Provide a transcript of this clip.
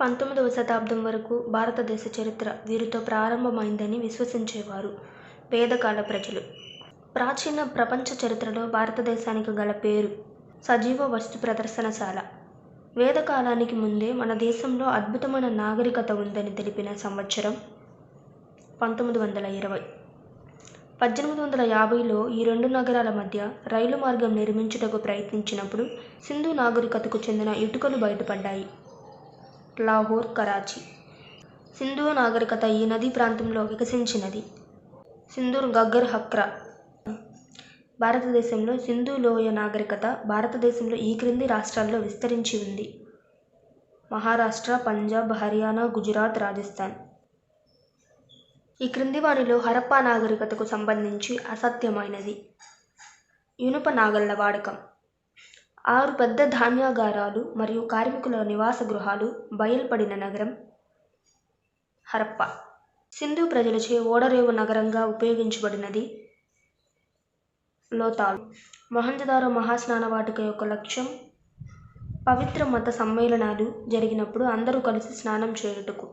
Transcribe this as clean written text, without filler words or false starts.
19వ శతాబ్దం వరకు భారతదేశ చరిత్ర వీరితో ప్రారంభమైందని విశ్వసించేవారు వేదకాల ప్రజలు. ప్రాచీన ప్రపంచ చరిత్రలో భారతదేశానికి గల పేరు సజీవ వస్తు ప్రదర్శనశాల. వేదకాలానికి ముందే మన దేశంలో అద్భుతమైన నాగరికత ఉందని తెలిపిన సంవత్సరం 1920. 1850లో ఈ రెండు నగరాల మధ్య రైలు మార్గం నిర్మించుటకు ప్రయత్నించినప్పుడు సింధు నాగరికతకు చెందిన ఇటుకలు బయటపడ్డాయి. లాహోర్, కరాచీ. సింధు నాగరికత ఈ నదీ ప్రాంతంలో వికసించినది. సింధు గగ్గర్ హక్రా. భారతదేశంలో సింధు లోయ నాగరికత భారతదేశంలో ఈ క్రింది రాష్ట్రాల్లో విస్తరించి ఉంది: మహారాష్ట్ర, పంజాబ్, హర్యానా, గుజరాత్, రాజస్థాన్. ఈ క్రింది వానిలో హరప్పా నాగరికతకు సంబంధించి అసత్యమైనది: ఇనుప నాగళ్ల వాడకం. 6 పెద్ద ధాన్యాగారాలు మరియు కార్మికుల నివాస గృహాలు బయల్పడిన నగరం హరప్పా. సింధు ప్రజలచే ఓడరేవు నగరంగా ఉపయోగించబడినది లోతాలు. మొహంజదారో మహాస్నాన వాటిక యొక్క లక్ష్యం పవిత్ర మత సమ్మేళనాలు జరిగినప్పుడు అందరూ కలిసి స్నానం చేయుటకు.